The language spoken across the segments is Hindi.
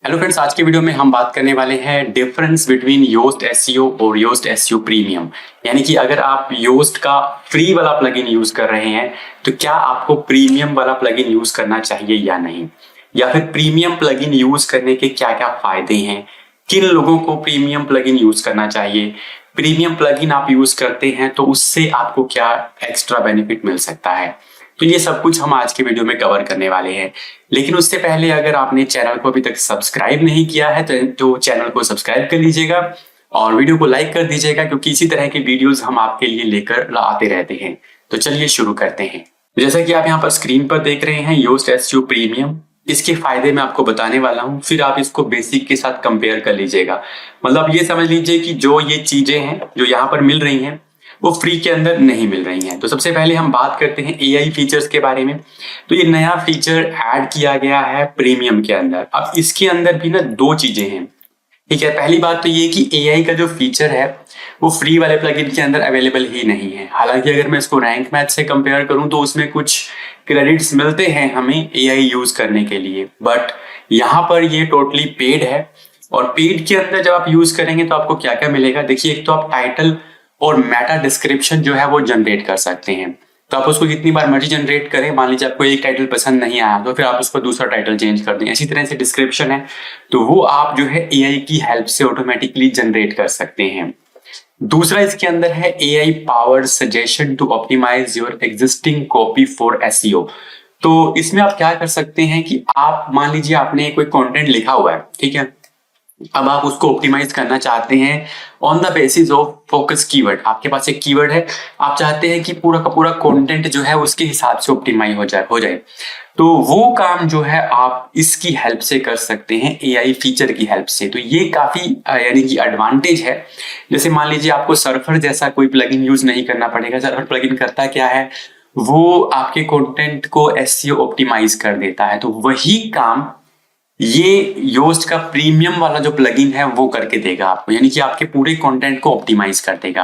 हेलो फ्रेंड्स, आज के वीडियो में हम बात करने वाले हैं डिफरेंस बिटवीन योस्ट एसईओ और योस्ट एसईओ प्रीमियम। यानी कि अगर आप योस्ट का फ्री वाला प्लगइन यूज कर रहे हैं तो क्या आपको प्रीमियम वाला प्लगइन यूज करना चाहिए या नहीं, या फिर प्रीमियम प्लगइन यूज करने के क्या क्या फायदे हैं, किन लोगों को प्रीमियम प्लगइन यूज करना चाहिए, प्रीमियम प्लगइन आप यूज करते हैं तो उससे आपको क्या एक्स्ट्रा बेनिफिट मिल सकता है। तो ये सब कुछ हम आज के वीडियो में कवर करने वाले हैं। लेकिन उससे पहले अगर आपने चैनल को अभी तक सब्सक्राइब नहीं किया है तो चैनल को सब्सक्राइब कर लीजिएगा और वीडियो को लाइक कर दीजिएगा, क्योंकि इसी तरह के वीडियोस हम आपके लिए लेकर आते रहते हैं। तो चलिए शुरू करते हैं। जैसा कि आप यहाँ पर स्क्रीन पर देख रहे हैं योस्ट एसईओ प्रीमियम, इसके फायदे मैं आपको बताने वाला हूं, फिर आप इसको बेसिक के साथ कंपेयर कर लीजिएगा। मतलब ये समझ लीजिए कि जो ये चीजें हैं जो यहाँ पर मिल रही हैं वो फ्री के अंदर नहीं मिल रही हैं। तो सबसे पहले हम बात करते हैं एआई फीचर्स के बारे में। तो ये नया फीचर ऐड किया गया है प्रीमियम के अंदर। अब इसके अंदर भी ना दो चीजें हैं, ठीक है। पहली बात तो ये कि एआई का जो फीचर है वो फ्री वाले प्लगइन के अंदर अवेलेबल ही नहीं है। हालांकि अगर मैं इसको रैंक मैथ से कंपेयर करूं तो उसमें कुछ क्रेडिट्स मिलते हैं हमें एआई यूज करने के लिए, बट यहाँ पर ये टोटली पेड है। और पेड के अंदर जब आप यूज करेंगे तो आपको क्या क्या मिलेगा, देखिए, एक तो आप टाइटल और मेटा डिस्क्रिप्शन जो है वो जनरेट कर सकते हैं। तो आप उसको जितनी बार मर्जी जनरेट करें, मान लीजिए आपको एक टाइटल पसंद नहीं आया तो फिर आप उसको दूसरा टाइटल चेंज कर दें। इसी तरह से डिस्क्रिप्शन है तो वो आप जो है एआई की हेल्प से ऑटोमेटिकली जनरेट कर सकते हैं। दूसरा इसके अंदर है AI powered suggestion to optimize your existing copy for SEO. तो इसमें आप क्या कर सकते हैं कि आप मान लीजिए आपने कोई कंटेंट लिखा हुआ है, ठीक है, अब आप उसको ऑप्टिमाइज करना चाहते हैं on the basis of focus keyword. आपके पास एक कीवर्ड है, आप चाहते हैं कि पूरा का पूरा कंटेंट जो है उसके हिसाब से ऑप्टिमाइज हो जाए। तो वो काम जो है आप इसकी हेल्प से कर सकते हैं, एआई फीचर की हेल्प से। तो ये काफी यानी कि एडवांटेज है। जैसे मान लीजिए आपको सर्फर जैसा कोई प्लगइन यूज नहीं करना पड़ेगा। सर्फर प्लगइन करता क्या है, वो आपके कंटेंट को एसईओ ऑप्टिमाइज कर देता है। तो वही काम ये योस्ट का प्रीमियम वाला जो प्लगइन है वो करके देगा आपको, यानी कि आपके पूरे कंटेंट को ऑप्टिमाइज कर देगा।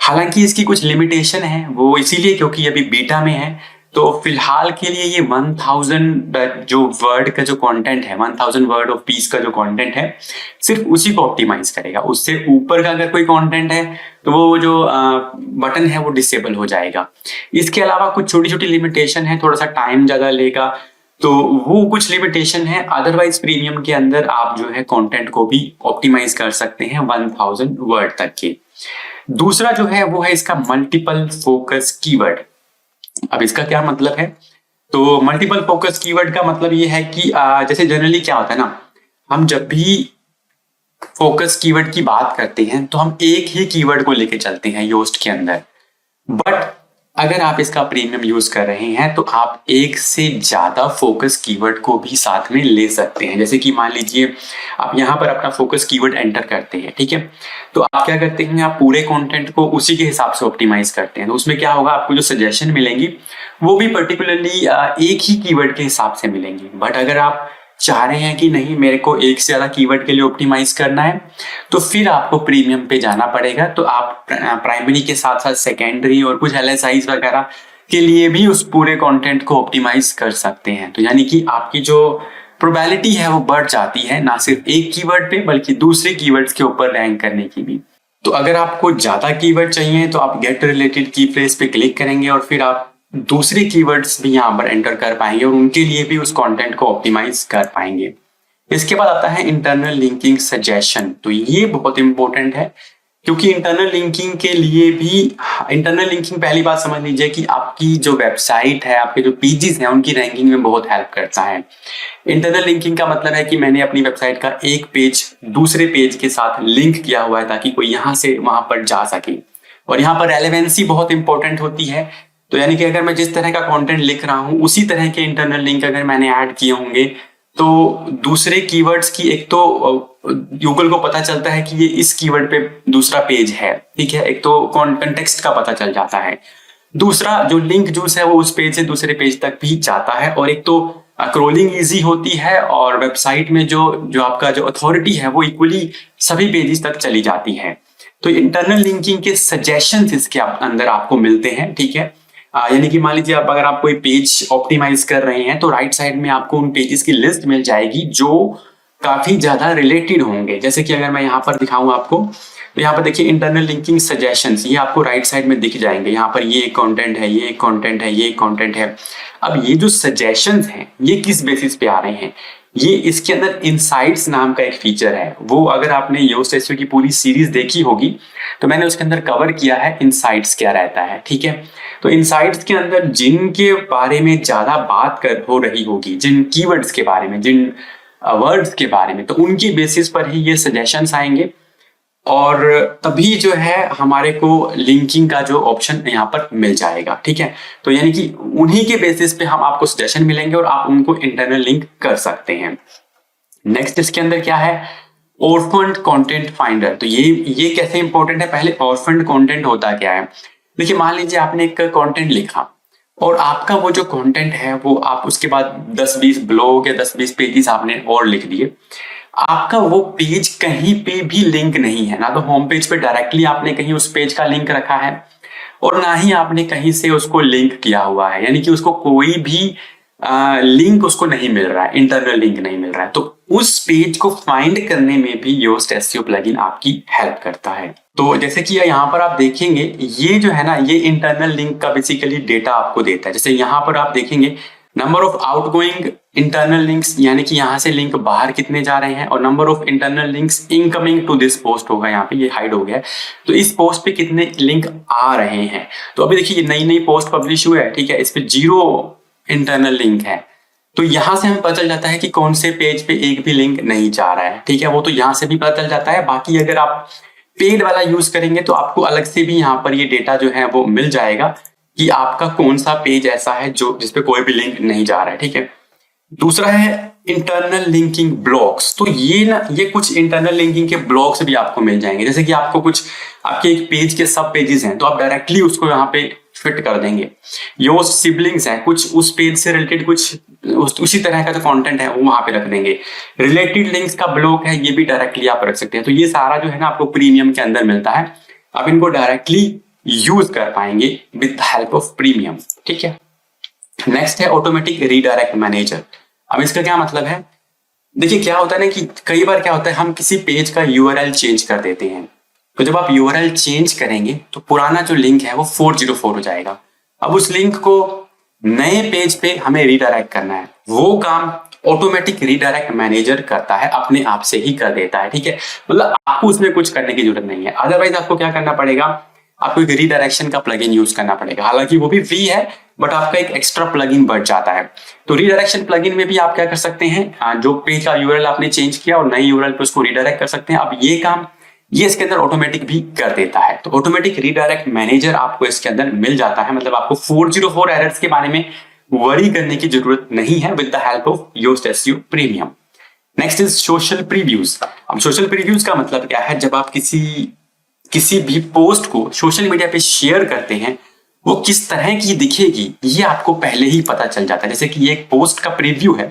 हालांकि इसकी कुछ लिमिटेशन है, वो इसीलिए क्योंकि अभी बीटा में है। तो फिलहाल के लिए ये 1000 जो वर्ड का जो कंटेंट है, 1000 वर्ड ऑफ पीस का जो कंटेंट है, सिर्फ उसी को ऑप्टिमाइज करेगा। उससे ऊपर का अगर कोई कंटेंट है तो वो जो बटन है वो डिसेबल हो जाएगा। इसके अलावा कुछ छोटी छोटी लिमिटेशन है, थोड़ा सा टाइम ज्यादा लेगा, तो वो कुछ लिमिटेशन है। अदरवाइज प्रीमियम के अंदर आप जो है कंटेंट को भी ऑप्टिमाइज कर सकते हैं 1000 वर्ड तक के। दूसरा जो है वो है इसका मल्टीपल फोकस कीवर्ड। अब इसका क्या मतलब है, तो मल्टीपल फोकस कीवर्ड का मतलब ये है कि जैसे जनरली क्या होता है ना, हम जब भी फोकस कीवर्ड की बात करते हैं तो हम एक ही कीवर्ड को लेके चलते हैं योस्ट के अंदर। बट अगर आप इसका प्रीमियम यूज कर रहे हैं तो आप एक से ज्यादा फोकस कीवर्ड को भी साथ में ले सकते हैं। जैसे कि मान लीजिए आप यहाँ पर अपना फोकस कीवर्ड एंटर करते हैं, ठीक है, तो आप क्या करते हैं, आप पूरे कंटेंट को उसी के हिसाब से ऑप्टिमाइज करते हैं। तो उसमें क्या होगा, आपको जो सजेशन मिलेंगी वो भी पर्टिकुलरली एक ही कीवर्ड के हिसाब से मिलेंगी। बट अगर आप चाह रहे हैं कि नहीं, मेरे को एक से ज्यादा कीवर्ड के लिए ऑप्टिमाइज करना है, तो फिर आपको प्रीमियम पे जाना पड़ेगा। तो आप प्राइमरी के साथ साथ सेकेंडरी और कुछ एलएसआईज वगैरह के लिए भी उस पूरे कंटेंट को ऑप्टिमाइज कर सकते हैं। तो यानी कि आपकी जो प्रोबेबिलिटी है वो बढ़ जाती है, ना सिर्फ एक कीवर्ड पे बल्कि दूसरे कीवर्ड्स के ऊपर रैंक करने की भी। तो अगर आपको ज्यादा कीवर्ड चाहिए तो आप गेट रिलेटेड की फ्रेज पे क्लिक करेंगे और फिर आप दूसरे कीवर्ड्स भी यहाँ पर एंटर कर पाएंगे और उनके लिए भी उस कंटेंट को ऑप्टिमाइज कर पाएंगे। इसके बाद आता है इंटरनल लिंकिंग सजेशन। तो ये बहुत इंपॉर्टेंट है, क्योंकि इंटरनल लिंकिंग के लिए भी, इंटरनल लिंकिंग पहली बात समझ लीजिए कि आपकी जो वेबसाइट है, आपके जो पेजेस हैं उनकी रैंकिंग में बहुत हेल्प करता है। इंटरनल लिंकिंग का मतलब है कि मैंने अपनी वेबसाइट का एक पेज दूसरे पेज के साथ लिंक किया हुआ है ताकि कोई यहाँ से वहां पर जा सके। और यहाँ पर रेलेवेंसी बहुत इंपॉर्टेंट होती है। तो यानी कि अगर मैं जिस तरह का कंटेंट लिख रहा हूं उसी तरह के इंटरनल लिंक अगर मैंने ऐड किए होंगे तो दूसरे कीवर्ड्स की, एक तो गूगल को पता चलता है कि ये इस कीवर्ड पे दूसरा पेज है, ठीक है, एक तो कॉन्टेक्स्ट का पता चल जाता है। दूसरा जो लिंक जूस है वो उस पेज से दूसरे पेज तक भी जाता है। और एक तो क्रोलिंग इजी होती है और वेबसाइट में जो आपका जो अथॉरिटी है वो इक्वली सभी पेजेस तक चली जाती है। तो इंटरनल लिंकिंग के सजेशंस इसके अंदर आपको मिलते हैं, ठीक है। यानी कि मान लीजिए अगर आप कोई पेज ऑप्टिमाइज कर रहे हैं तो राइट साइड में आपको उन पेजेस की लिस्ट मिल जाएगी जो काफी ज्यादा रिलेटेड होंगे। जैसे कि अगर मैं यहाँ पर दिखाऊं आपको, तो यहाँ पर देखिए इंटरनल लिंकिंग सजेशंस, ये आपको राइट साइड में दिख जाएंगे। यहाँ पर ये कंटेंट है, ये कंटेंट है, ये कंटेंट है। अब ये जो सजेशंस हैं ये किस बेसिस पे आ रहे हैं, ये इसके अंदर इनसाइट्स नाम का एक फीचर है। वो अगर आपने योस्ट एसईओ की पूरी सीरीज देखी होगी तो मैंने उसके अंदर कवर किया है इनसाइट्स क्या रहता है, ठीक है। तो इनसाइट्स के अंदर जिनके बारे में ज्यादा बात हो रही होगी, जिन कीवर्ड्स के बारे में, जिन वर्ड्स के बारे में, तो उनकी बेसिस पर ही ये सजेशंस आएंगे और तभी जो है हमारे को लिंकिंग का जो ऑप्शन यहाँ पर मिल जाएगा, ठीक है। तो यानी कि उन्हीं के बेसिस पे हम आपको सजेशन मिलेंगे और आप उनको इंटरनल लिंक कर सकते हैं। नेक्स्ट इसके अंदर क्या है, ऑर्फन्ड कंटेंट फाइंडर। तो ये कैसे इंपॉर्टेंट है, पहले ऑर्फन्ड कंटेंट होता क्या है। देखिए मान लीजिए आपने एक कंटेंट लिखा और आपका वो जो कंटेंट है वो आप उसके बाद 10-20 ब्लॉग या 10-20 पेजेस आपने और लिख दिए, आपका वो पेज कहीं पे भी लिंक नहीं है, ना तो होम पेज पे डायरेक्टली आपने कहीं उस पेज का लिंक रखा है और ना ही आपने कहीं से उसको लिंक किया हुआ है, यानी कि उसको कोई भी लिंक उसको नहीं मिल रहा है, इंटरनल लिंक नहीं मिल रहा है। तो उस पेज को फाइंड करने में भी योस्ट एसईओ प्लगइन आपकी हेल्प करता है। तो जैसे कि यहाँ पर आप देखेंगे ये जो है ना, ये इंटरनल लिंक का बेसिकली डेटा आपको देता है। जैसे यहाँ पर आप देखेंगे number of outgoing internal links, यानी कि यहाँ से लिंक बाहर कितने जा रहे हैं, और number of internal links incoming to this post होगा, यहाँ पे ये हाइड हो गया है। तो इस पोस्ट पे कितने लिंक आ रहे हैं। तो अभी देखिए नई नई पोस्ट पब्लिश हुई है, ठीक है, इस पे 0 इंटरनल लिंक है। तो यहां से हमें पता चल जाता है कि कौन से पेज पे एक भी लिंक नहीं जा रहा है, ठीक है। वो तो यहां से भी पता चल जाता है। बाकी अगर आप पेड वाला यूज करेंगे तो आपको अलग से भी यहाँ पर ये डेटा जो है वो मिल जाएगा कि आपका कौन सा पेज ऐसा है जो जिसपे कोई भी लिंक नहीं जा रहा है, ठीक है। दूसरा है इंटरनल लिंकिंग ब्लॉक्स। तो ये कुछ इंटरनल लिंकिंग के ब्लॉक्स भी आपको मिल जाएंगे। जैसे कि आपको कुछ आपके एक पेज के सब पेजेस हैं तो आप डायरेक्टली उसको यहाँ पे फिट कर देंगे। योस्ट सिबलिंग्स हैं, कुछ उस पेज से रिलेटेड कुछ उसी तरह का जो कंटेंट है वो वहां पे रख देंगे। रिलेटेड लिंक्स का ब्लॉक है, ये भी डायरेक्टली आप रख सकते हैं। तो ये सारा जो है ना आपको प्रीमियम के अंदर मिलता है, आप इनको डायरेक्टली यूज कर पाएंगे with the help of premium, ठीक है। नेक्स्ट है ऑटोमेटिक रीडायरेक्ट मैनेजर। अब इसका क्या मतलब है, देखिए क्या होता है ना कि कई बार क्या होता है हम किसी पेज का यूआरएल चेंज कर देते हैं। तो जब आप यूआरएल चेंज करेंगे तो पुराना जो लिंक है वो 404 हो जाएगा। अब उस लिंक को नए पेज पे हमें रीडायरेक्ट करना है, वो काम ऑटोमेटिक रीडायरेक्ट मैनेजर करता है, अपने आप से ही कर देता है, ठीक है। मतलब आपको उसमें कुछ करने की जरूरत नहीं है। अदरवाइज आपको क्या करना पड़ेगा, आपको एक रीडायरेक्शन का प्लगइन यूज करना पड़ेगा। हालांकि वो भी फ्री है बट आपका एक एक्स्ट्रा प्लगइन बढ़ जाता है। तो रीडायरेक्शन प्लगइन में भी आप क्या कर सकते हैं, जो पेज का यूआरएल आपने चेंज किया और नए यूआरएल पे उसको रीडायरेक्ट कर सकते हैं। अब ये काम ये इसके अंदर ऑटोमेटिक भी कर देता है। तो ऑटोमेटिक रीडायरेक्ट मैनेजर आपको इसके अंदर मिल जाता है। मतलब आपको 404 एरर्स के बारे में वरी करने की जरूरत नहीं है with the help of Yoast SEO premium. Next is social previews. अब सोशल प्रीव्यूज का मतलब क्या है, जब आप किसी भी पोस्ट को सोशल मीडिया पे शेयर करते हैं वो किस तरह की दिखेगी ये आपको पहले ही पता चल जाता है। जैसे कि ये एक पोस्ट का प्रीव्यू है,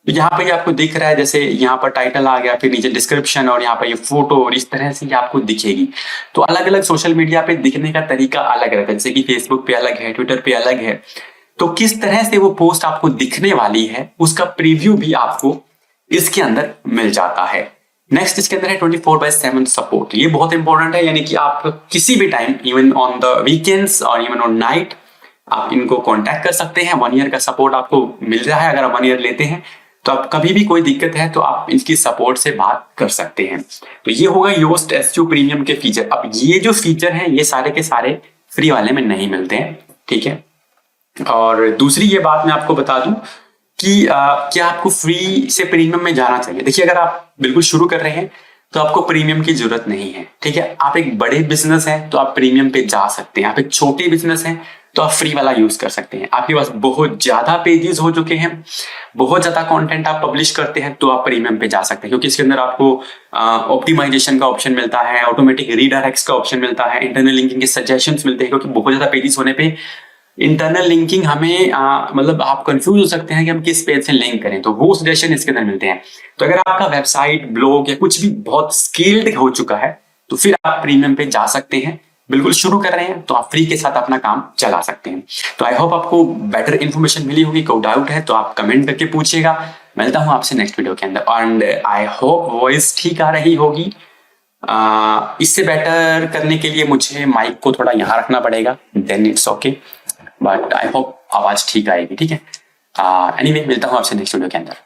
तो यहाँ पे आपको दिख रहा है, जैसे यहाँ पर टाइटल आ गया, फिर नीचे डिस्क्रिप्शन और यहाँ पर ये फोटो, और इस तरह से ये आपको दिखेगी। तो अलग अलग सोशल मीडिया पे दिखने का तरीका अलग रहता है। जैसे कि फेसबुक पे अलग है, ट्विटर पे अलग है। तो किस तरह से वो पोस्ट आपको दिखने वाली है उसका प्रीव्यू भी आपको इसके अंदर मिल जाता है। नेक्स्ट इसके अंदर है 24/7 सपोर्ट। ये बहुत इंपॉर्टेंट है, यानी कि आप किसी भी time, even on the weekends और इवन ऑन नाइट, आप इनको कांटेक्ट कर सकते हैं। 1 ईयर का सपोर्ट आपको मिल रहा है। अगर आप 1 ईयर लेते हैं तो आप कभी भी कोई दिक्कत है तो आप इसकी सपोर्ट से बात कर सकते हैं। तो ये होगा योस्ट एसईओ प्रीमियम के फीचर। अब ये जो फीचर हैं ये सारे के सारे फ्री वाले में नहीं मिलते हैं, ठीक है। और दूसरी ये बात मैं आपको बता दूं कि क्या आपको फ्री से प्रीमियम में जाना चाहिए। देखिए अगर आप बिल्कुल शुरू कर रहे हैं तो आपको प्रीमियम की जरूरत नहीं है, ठीक है। आप एक बड़े बिजनेस है तो आप प्रीमियम पे जा सकते हैं। आप एक छोटे बिजनेस है तो आप फ्री वाला यूज कर सकते हैं। आपके पास बहुत ज्यादा पेजेस हो चुके हैं, बहुत ज्यादा कंटेंट आप पब्लिश करते हैं तो आप प्रीमियम पे जा सकते हैं, क्योंकि इसके अंदर आपको ऑप्टिमाइजेशन का ऑप्शन मिलता है, ऑटोमेटिक रीडायरेक्ट्स का ऑप्शन मिलता है, इंटरनल लिंकिंग के सजेशंस मिलते हैं। क्योंकि बहुत ज्यादा पेजेस होने पे इंटरनल लिंकिंग हमें मतलब आप कंफ्यूज हो सकते हैं कि हम किस पेज से लिंक करें, तो वो सजेशन इसके अंदर मिलते हैं। तो अगर आपका वेबसाइट, ब्लॉग या कुछ भी बहुत स्किल्ड हो चुका है तो फिर आप प्रीमियम पे जा सकते हैं। बिल्कुल शुरू कर रहे हैं तो आप फ्री के साथ अपना काम चला सकते हैं। तो आई होप आपको बेटर इन्फॉर्मेशन मिली होगी। कोई डाउट है तो आप कमेंट करके पूछिएगा। मिलता हूँ आपसे नेक्स्ट वीडियो के अंदर। एंड आई होप वॉइस ठीक आ रही होगी। इससे बेटर करने के लिए मुझे माइक को थोड़ा यहाँ रखना पड़ेगा, then it's okay, but I hope आवाज ठीक आएगी। ठीक है, एनीवे मिलता हूँ आपसे नेक्स्ट वीडियो के अंदर।